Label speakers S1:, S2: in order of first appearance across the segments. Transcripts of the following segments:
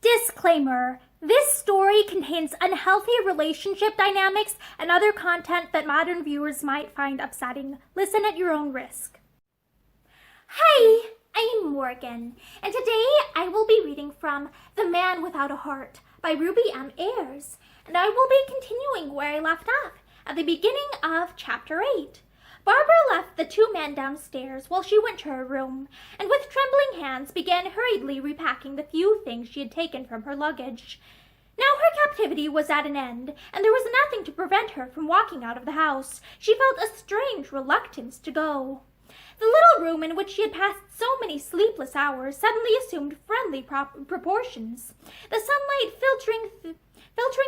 S1: Disclaimer: this story contains unhealthy relationship dynamics and other content that modern viewers might find upsetting. Listen at your own risk. Hi, I'm Morgan, and today I will be reading from The Man Without a Heart by Ruby M. Ayres, and I will be continuing where I left off at the beginning of Chapter 8. Barbara left the two men downstairs while she went to her room, and with trembling hands began hurriedly repacking the few things she had taken from her luggage. Now her captivity was at an end, and there was nothing to prevent her from walking out of the house. She felt a strange reluctance to go. The little room in which she had passed so many sleepless hours suddenly assumed friendly proportions. The sunlight filtering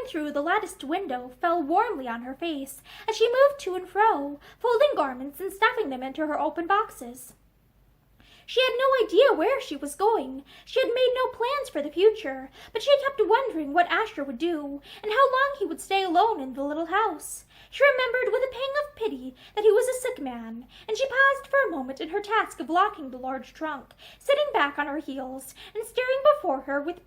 S1: through the latticed window fell warmly on her face as she moved to and fro, folding garments and stuffing them into her open boxes. She had no idea where she was going. She had made no plans for the future, but she kept wondering what Asher would do and how long he would stay alone in the little house. She remembered with a pang of pity that he was a sick man, and she paused for a moment in her task of locking the large trunk, sitting back on her heels and staring before her with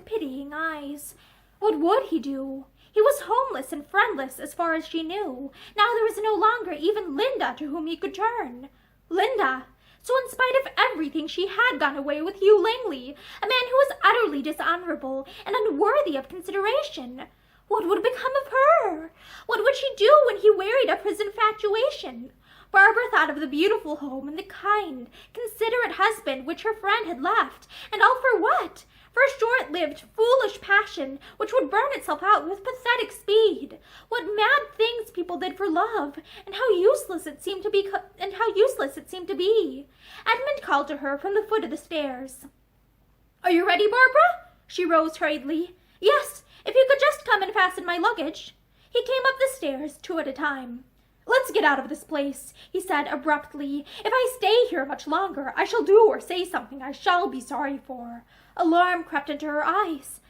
S1: pitying eyes. What would he do? He was homeless and friendless as far as she knew. Now there was no longer even Linda to whom he could turn. Linda! So in spite of everything, she had gone away with Hugh Langley, a man who was utterly dishonorable and unworthy of consideration. What would become of her? What would she do when he wearied of his infatuation? Barbara thought of the beautiful home and the kind, considerate husband which her friend had left, and all for what? For a short-lived, foolish passion which would burn itself out with pathetic speed. What mad things people did for love, and how useless it seemed to be. Edmund called to her from the foot of the stairs. "Are you ready, Barbara?" She rose hurriedly. "Yes, if you could just come and fasten my luggage." He came up the stairs, two at a time. "Let's get out of this place," he said abruptly. "If I stay here much longer, I shall do or say something I shall be sorry for." Alarm crept into her eyes.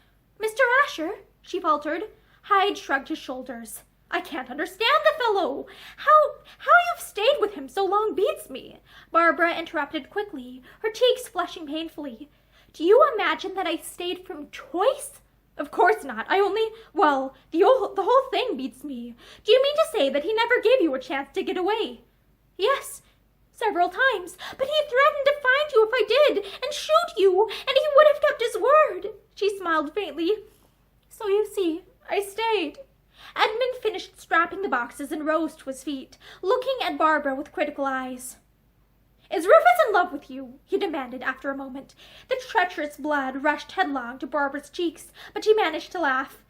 S1: "Mr. Asher," she faltered. Hyde shrugged his shoulders. "I can't understand the fellow. How you've stayed with him so long beats me." Barbara interrupted quickly, her cheeks flushing painfully. "Do you imagine that I stayed from choice?" "Of course not. The whole thing beats me. Do you mean to say that he never gave you a chance to get away?" "Yes, several times, but he threatened to find you if I did, and shoot you, and he would have kept his word." She smiled faintly. "So you see, I stayed." Edmund finished strapping the boxes and rose to his feet, looking at Barbara with critical eyes. "Is Rufus in love with you?" he demanded after a moment. The treacherous blood rushed headlong to Barbara's cheeks, but she managed to laugh.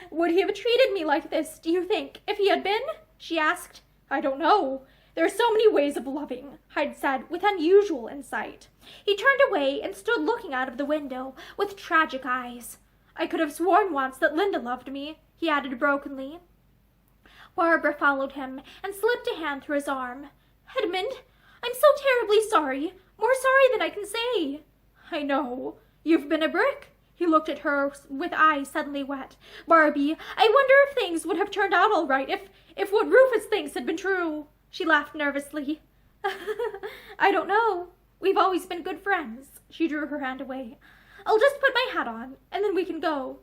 S1: "Would he have treated me like this, do you think, if he had been?" she asked. "I don't know. There are so many ways of loving," Hyde said with unusual insight. He turned away and stood looking out of the window with tragic eyes. "I could have sworn once that Linda loved me," he added brokenly. Barbara followed him and slipped a hand through his arm. "Edmund, I'm so terribly sorry. More sorry than I can say." "I know. You've been a brick." He looked at her with eyes suddenly wet. "Barbie, I wonder if things would have turned out all right if what Rufus thinks had been true." She laughed nervously. "I don't know. We've always been good friends." She drew her hand away. "I'll just put my hat on, and then we can go."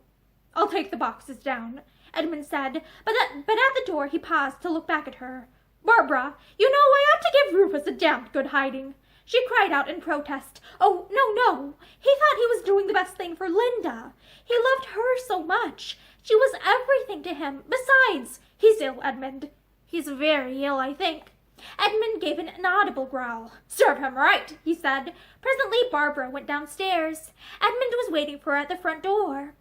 S1: "I'll take the boxes down," Edmund said, but at the door he paused to look back at her. "Barbara, you know I ought to give Rufus a damned good hiding." She cried out in protest. "Oh, no. He thought he was doing the best thing for Linda. He loved her so much. She was everything to him. Besides, he's ill, Edmund." "He's very ill, I think." Edmund gave an inaudible growl. "Serve him right," he said. Presently Barbara went downstairs. Edmund was waiting for her at the front door.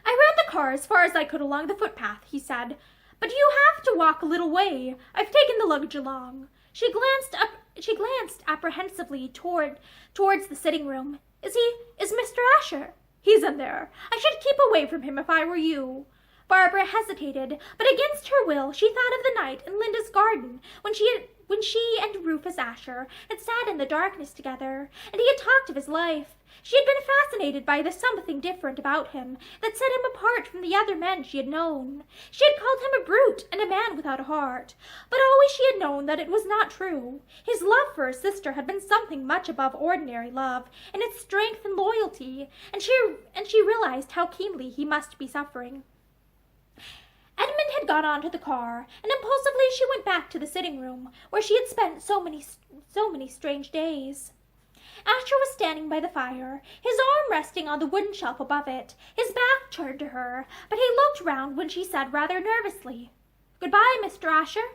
S1: "I ran the car as far as I could along the footpath," he said. "But you have to walk a little way. I've taken the luggage along." She glanced apprehensively towards the sitting room. Is Mr. Asher?" "He's in there. I should keep away from him if I were you." Barbara hesitated, but against her will she thought of the night in Linda's garden when she when she and Rufus Asher had sat in the darkness together, and he had talked of his life. She had been fascinated by the something different about him that set him apart from the other men she had known. She had called him a brute and a man without a heart, but always she had known that it was not true. His love for her sister had been something much above ordinary love, in its strength and loyalty, and she realized how keenly he must be suffering. Edmund had got onto the car, and impulsively she went back to the sitting room, where she had spent so many strange days. Asher was standing by the fire, his arm resting on the wooden shelf above it, his back turned to her, but he looked round when she said rather nervously, "Goodbye, Mr. Asher."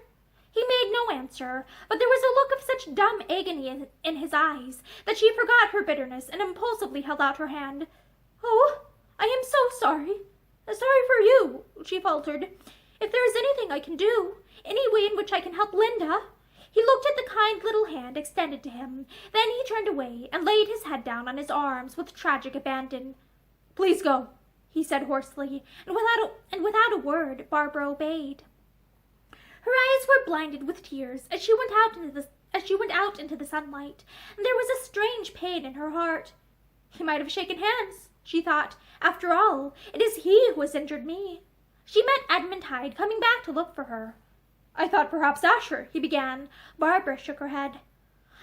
S1: He made no answer, but there was a look of such dumb agony in his eyes that she forgot her bitterness and impulsively held out her hand. "Oh, I am so sorry. Sorry for you," she faltered. "If there is anything I can do, any way in which I can help Linda." He looked at the kind little hand extended to him. Then he turned away and laid his head down on his arms with tragic abandon. "Please go," he said hoarsely, and without a word Barbara obeyed. Her eyes were blinded with tears as she went out into the sunlight, and there was a strange pain in her heart. He might have shaken hands, she thought. After all, it is he who has injured me. She met Edmund Hyde coming back to look for her. "I thought perhaps Asher," he began. Barbara shook her head.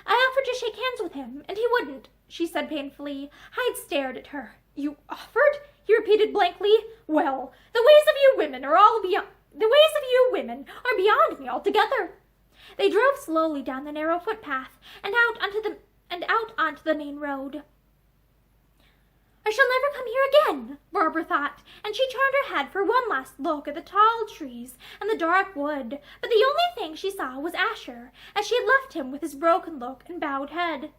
S1: "I offered to shake hands with him, and he wouldn't," she said painfully. Hyde stared at her. "You offered?" he repeated blankly. "Well, the ways of you women are beyond me altogether." They drove slowly down the narrow footpath and out onto the main road. "I shall never come here again," Barbara thought, and she turned her head for one last look at the tall trees and the dark wood, but the only thing she saw was Asher, as she had left him with his broken look and bowed head.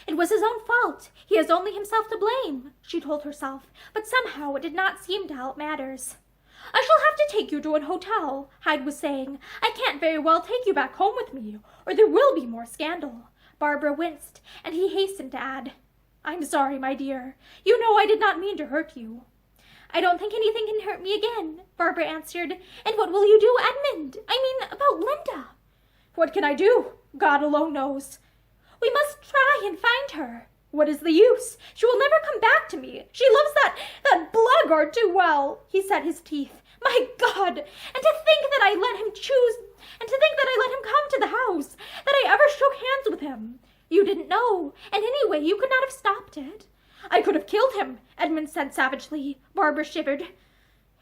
S1: It was his own fault. He has only himself to blame, she told herself, but somehow it did not seem to help matters. "I shall have to take you to an hotel," Hyde was saying. "I can't very well take you back home with me, or there will be more scandal." Barbara winced, and he hastened to add, "I'm sorry, my dear. You know I did not mean to hurt you." "I don't think anything can hurt me again," Barbara answered. "And what will you do, Edmund? I mean, about Linda?" "What can I do? God alone knows." "We must try and find her." "What is the use? She will never come back to me. She loves that blackguard too well," he set his teeth. "My God! And to think that I let him come to the house, that I ever shook hands with him. You didn't know, and anyway you could not have stopped it." "I could have killed him," Edmund said savagely. Barbara shivered.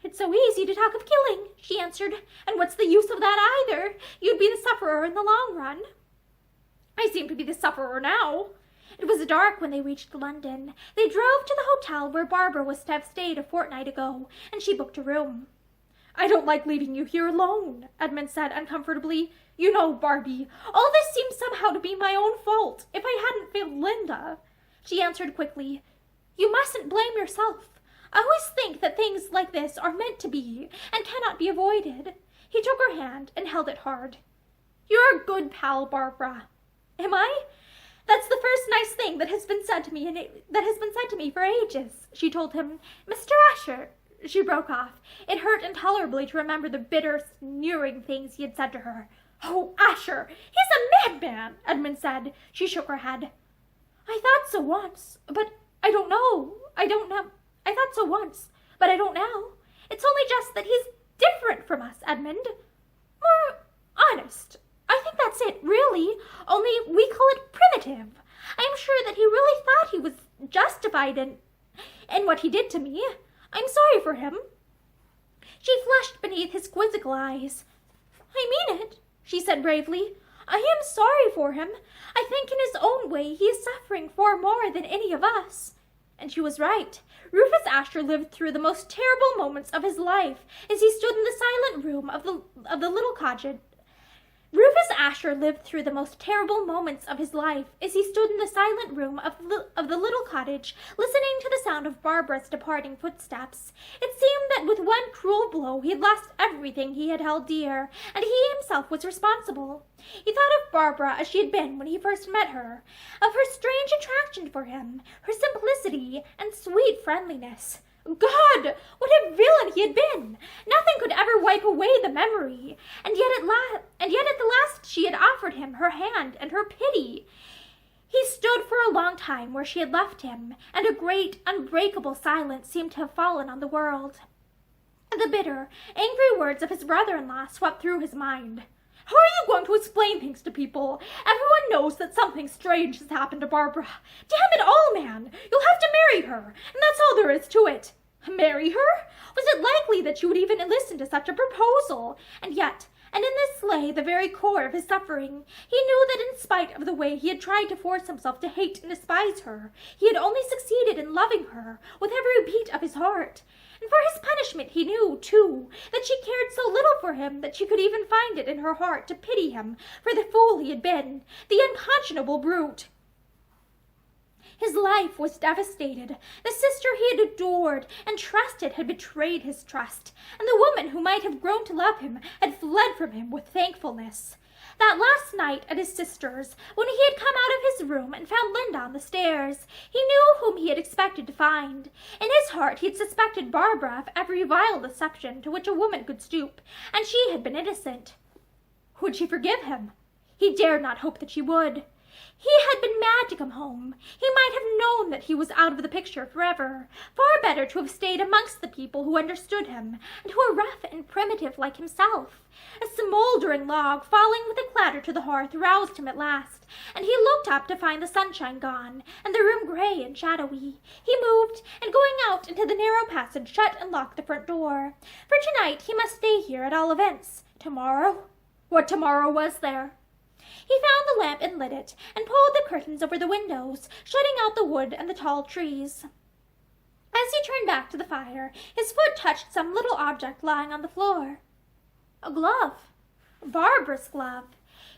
S1: "It's so easy to talk of killing," she answered. "And what's the use of that either? You'd be the sufferer in the long run." "I seem to be the sufferer now." It was dark when they reached London. They drove to the hotel where Barbara was to have stayed a fortnight ago, and she booked a room. "I don't like leaving you here alone," Edmund said uncomfortably. "You know, Barbie, all this seems somehow to be my own fault. If I hadn't failed Linda," she answered quickly. "You mustn't blame yourself. I always think that things like this are meant to be and cannot be avoided." He took her hand and held it hard. "You're a good pal, Barbara." "Am I? That's the first nice thing that has been said to me for ages," she told him. "Mr. Asher," she broke off. It hurt intolerably to remember the bitter, sneering things he had said to her. "Oh, Asher, he's a madman," Edmund said. She shook her head. "I thought so once, but I don't know. I thought so once, but I don't now. It's only just that he's different from us, Edmund. More honest. I think that's it, really, only we call it primitive. I'm sure that he really thought he was justified in what he did to me. I'm sorry for him." She flushed beneath his quizzical eyes. "I mean it," she said bravely. "I am sorry for him. I think in his own way he is suffering far more than any of us." And she was right. Rufus Asher lived through the most terrible moments of his life as he stood in the silent room of the little cottage. Rufus Asher lived through the most terrible moments of his life as he stood in the silent room of the little cottage, listening to the sound of Barbara's departing footsteps. It seemed that with one cruel blow he had lost everything he had held dear, and he himself was responsible. He thought of Barbara as she had been when he first met her, of her strange attraction for him, her simplicity and sweet friendliness. God, what a villain he had been! Nothing could ever wipe away the memory, and yet at the last she had offered him her hand and her pity. He stood for a long time where she had left him, and a great, unbreakable silence seemed to have fallen on the world. The bitter, angry words of his brother-in-law swept through his mind. How are you going to explain things to people? Everyone knows that something strange has happened to Barbara. Damn it all, man! You'll have to marry her, and that's all there is to it. Marry her? Was it likely that she would even listen to such a proposal? And yet, and in this lay the very core of his suffering, he knew that in spite of the way he had tried to force himself to hate and despise her, he had only succeeded in loving her with every beat of his heart. And for his punishment he knew, too, that she cared so little for him that she could even find it in her heart to pity him for the fool he had been, the unconscionable brute. His life was devastated. The sister he had adored and trusted had betrayed his trust, and the woman who might have grown to love him had fled from him with thankfulness. That last night at his sister's, when he had come out of his room and found Linda on the stairs, he knew whom he had expected to find. In his heart he had suspected Barbara of every vile deception to which a woman could stoop, and she had been innocent. Would she forgive him? He dared not hope that she would. He had been mad to come home. He might have known that he was out of the picture forever. Far better to have stayed amongst the people who understood him, and who were rough and primitive like himself. A smoldering log falling with a clatter to the hearth roused him at last, and he looked up to find the sunshine gone, and the room gray and shadowy. He moved, and going out into the narrow passage, shut and locked the front door. For tonight he must stay here at all events. Tomorrow? What tomorrow was there? He found the lamp and lit it, and pulled the curtains over the windows, shutting out the wood and the tall trees. As he turned back to the fire, his foot touched some little object lying on the floor. A glove. Barbara's glove.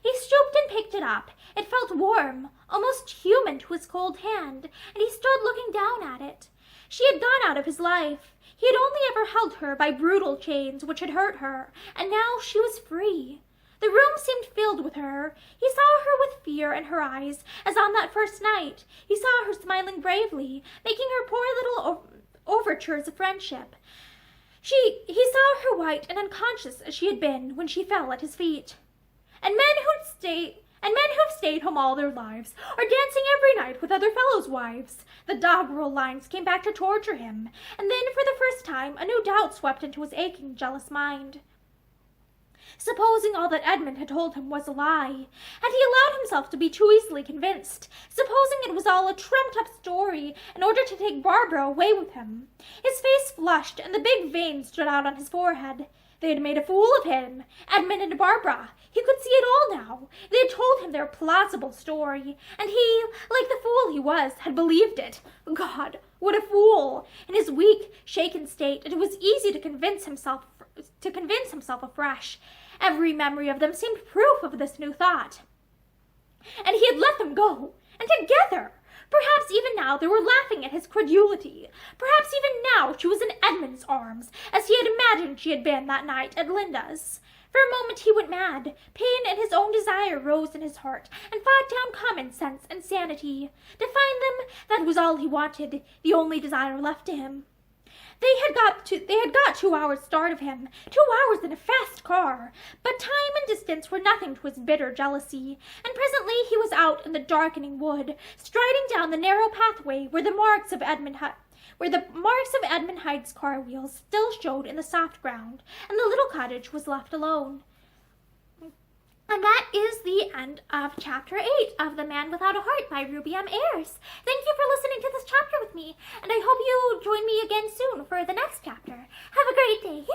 S1: He stooped and picked it up. It felt warm, almost human to his cold hand, and he stood looking down at it. She had gone out of his life. He had only ever held her by brutal chains which had hurt her, and now she was free. The room seemed filled with her. He saw her with fear in her eyes, as on that first night. He saw her smiling bravely, making her poor little overtures of friendship. He saw her white and unconscious as she had been when she fell at his feet. And men who've stayed home all their lives are dancing every night with other fellows' wives. The doggerel lines came back to torture him, and then for the first time a new doubt swept into his aching, jealous mind. Supposing all that Edmund had told him was a lie, had he allowed himself to be too easily convinced? Supposing it was all a trumped-up story in order to take Barbara away with him? His face flushed, and the big veins stood out on his forehead. They had made a fool of him, Edmund and Barbara. He could see it all now. They had told him their plausible story, and he, like the fool he was, had believed it. God, what a fool! In his weak, shaken state, it was easy to convince himself afresh. Every memory of them seemed proof of this new thought. And he had let them go, and together! Perhaps even now they were laughing at his credulity. Perhaps even now she was in Edmund's arms, as he had imagined she had been that night at Linda's. For a moment he went mad. Pain and his own desire rose in his heart, and fought down common sense and sanity. To find them, that was all he wanted, the only desire left to him. They had got 2 hours' start of him, 2 hours in a fast car, but time and distance were nothing to his bitter jealousy, and presently he was out in the darkening wood, striding down the narrow pathway where the marks of Edmund Hyde's car wheels still showed in the soft ground, and the little cottage was left alone. And that is the end of Chapter 8 of The Man Without a Heart by Ruby M. Ayres. Thank you for listening to this chapter with me, and I hope you join me again soon for the next chapter. Have a great day.